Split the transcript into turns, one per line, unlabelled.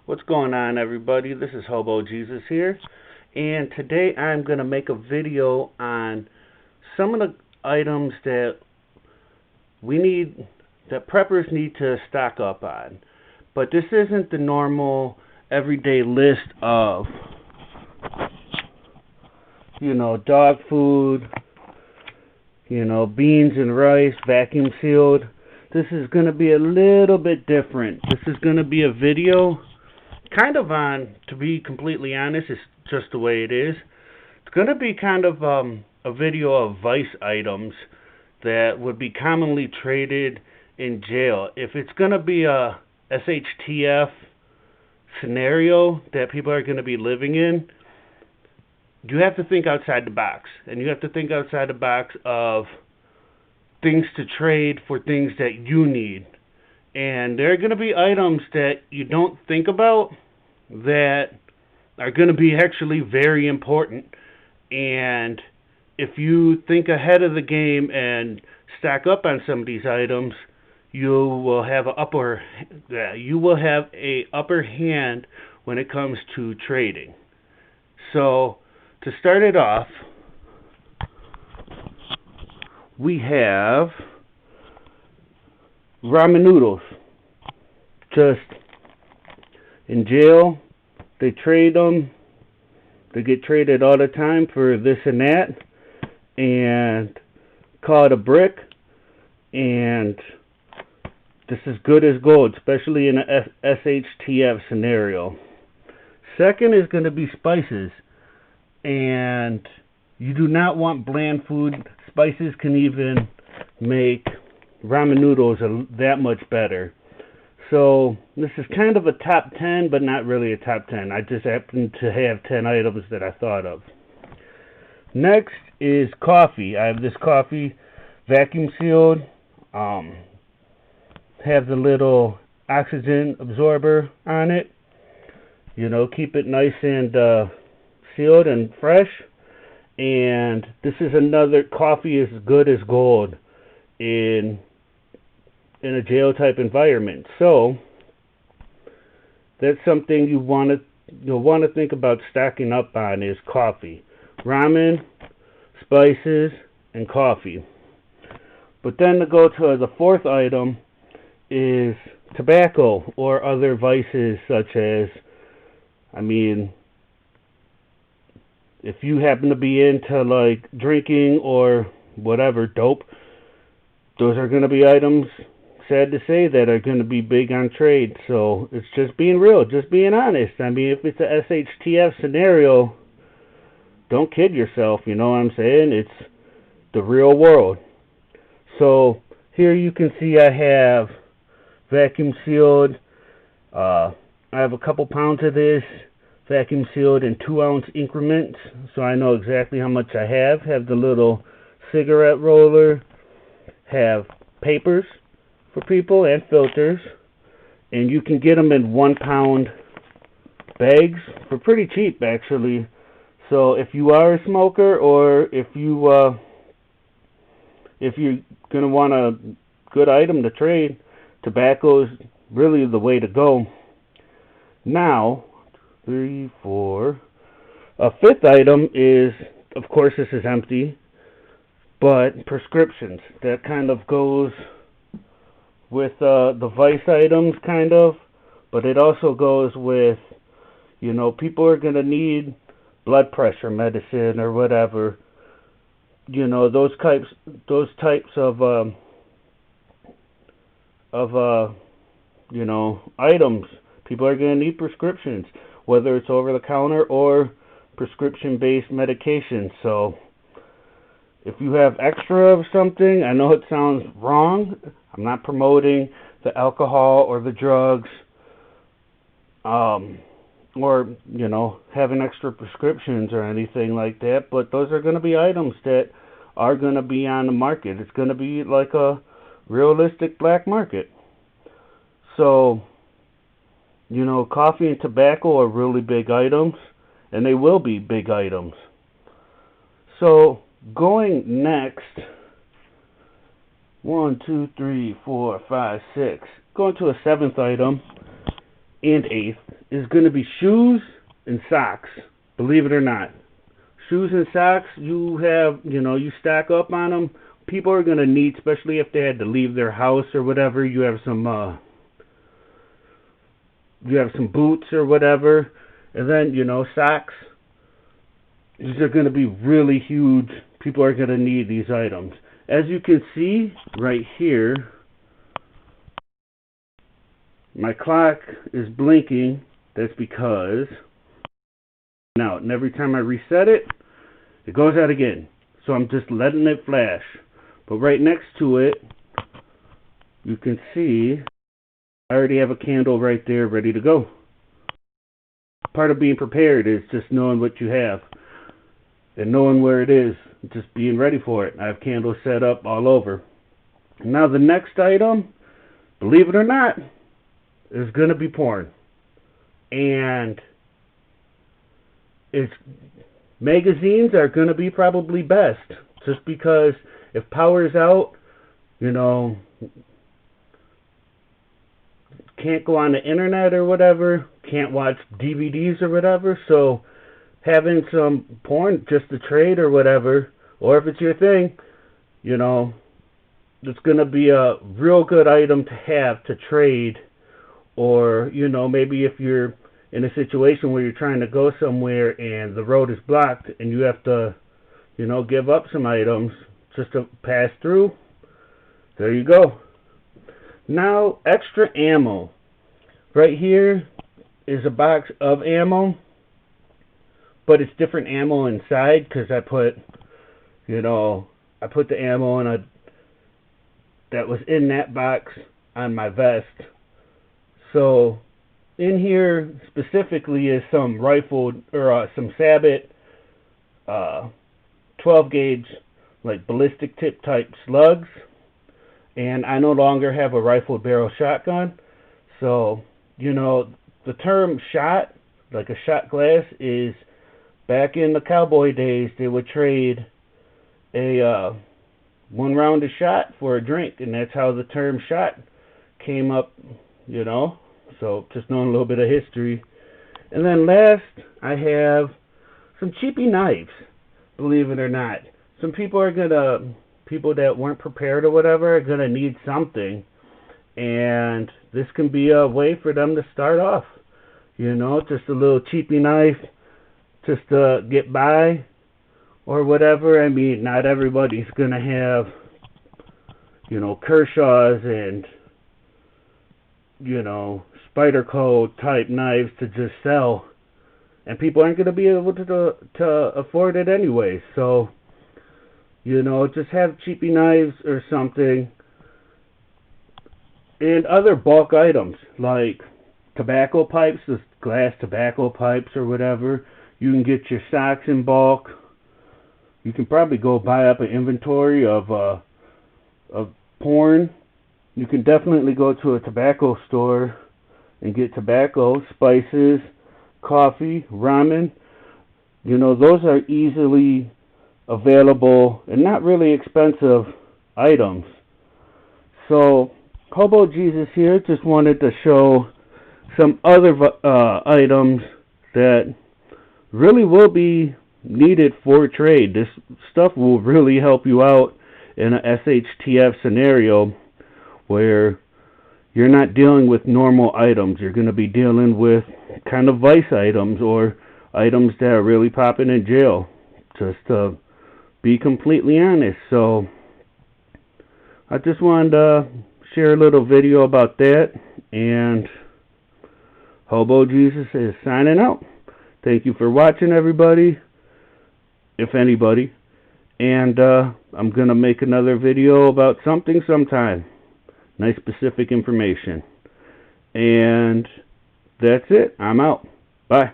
What's going on, everybody? This is Hobo Jesus here, and today I'm going to make a video on some of the items that that preppers need to stock up on. But this isn't the normal everyday list of, dog food, beans and rice, vacuum sealed. This is going to be a little bit different. This is going to be a video kind of on, to be completely honest, it's just the way it is. It's going to be kind of a video of vice items that would be commonly traded in jail. If it's going to be a SHTF scenario that people are going to be living in, you have to think outside the box. And you have to think outside the box of things to trade for things that you need. And there are going to be items that you don't think about that are going to be actually very important. And if you think ahead of the game and stack up on some of these items, you will have a upper hand when it comes to trading. So to start it off, we have ramen noodles. Just in jail, they trade them. They get traded all the time for this and that, and call it a brick. And this is good as gold, especially in a SHTF scenario. Second is going to be spices, and you do not want bland food. Spices can even make ramen noodles that much better. So this is kind of a top 10, but not really a top 10. I just happen to have 10 items that I thought of. Next is coffee. I have this coffee vacuum sealed. Have the little oxygen absorber on it. Keep it nice and sealed and fresh. And this is another, coffee is good as gold in a jail type environment. So that's something you'll want to think about stacking up on is coffee, ramen, spices, and coffee. But then to go to the fourth item is tobacco or other vices such as, if you happen to be into like drinking or whatever, dope, those are going to be items, sad to say, that are going to be big on trade. So it's just being real, just being honest. If it's a SHTF scenario, don't kid yourself, you know what I'm saying? It's the real world. So here you can see I have vacuum sealed. I have a couple pounds of this vacuum sealed in 2-ounce increments, so I know exactly how much I have. Have the little cigarette roller, have papers for people and filters, and you can get them in 1-pound bags for pretty cheap actually. So if you are a smoker, or if you're gonna want a good item to trade, tobacco is really the way to go. Now, 3, 4. A fifth item is, of course, this is empty, but prescriptions. That kind of goes with the vice items, kind of, but it also goes with, people are going to need blood pressure medicine or whatever. Those types of items. People are going to need prescriptions, whether it's over-the-counter or prescription-based medication. So if you have extra of something, I know it sounds wrong. I'm not promoting the alcohol or the drugs, or, having extra prescriptions or anything like that. But those are going to be items that are going to be on the market. It's going to be like a realistic black market. So, coffee and tobacco are really big items, and they will be big items. So, going next, 1, 2, 3, 4, 5, 6. Going to a seventh item and 8th is going to be shoes and socks. Believe it or not. Shoes and socks, you have, you stack up on them. People are going to need, especially if they had to leave their house or whatever, you have some boots or whatever. And then, socks. These are going to be really huge. People are going to need these items. As you can see right here, my clock is blinking. That's because now, and every time I reset it, it goes out again. So I'm just letting it flash. But right next to it, you can see I already have a candle right there ready to go. Part of being prepared is just knowing what you have and knowing where it is, just being ready for it. I have candles set up all over. Now the next item, believe it or not, is going to be porn. And magazines are going to be probably best, just because if power's out, can't go on the internet or whatever, can't watch DVDs or whatever, so having some porn just to trade or whatever, or if it's your thing, it's going to be a real good item to have to trade, or, maybe if you're in a situation where you're trying to go somewhere and the road is blocked and you have to, give up some items just to pass through, there you go. Now, extra ammo. Right here is a box of ammo, but it's different ammo inside because I put the ammo that was in that box on my vest. So in here specifically is some rifled or some Sabot 12 gauge like ballistic tip type slugs, and I no longer have a rifled barrel shotgun. So the term shot, like a shot glass, is back in the cowboy days they would trade a one round of shot for a drink, and that's how the term shot came up, so just knowing a little bit of history. And then last, I have some cheapy knives, believe it or not. Some people that weren't prepared or whatever are gonna need something, and this can be a way for them to start off, just a little cheapy knife just to get by or whatever. I mean, not everybody's gonna have Kershaw's and Spyderco type knives to just sell, and people aren't going to be able to afford it anyway. So just have cheapy knives or something, and other bulk items like tobacco pipes, the glass tobacco pipes or whatever. You can get your socks in bulk. You can probably go buy up an inventory of porn. You can definitely go to a tobacco store and get tobacco, spices, coffee, ramen. Those are easily available and not really expensive items. So, Hobo Jesus here just wanted to show some other items that really will be needed for trade. This stuff will really help you out in a SHTF scenario where you're not dealing with normal items. You're going to be dealing with kind of vice items or items that are really popping in jail, just to be completely honest. So I just wanted to share a little video about that, and Hobo Jesus is signing out. Thank you for watching, everybody, if anybody, and I'm going to make another video about something sometime. Nice specific information. And that's it. I'm out. Bye.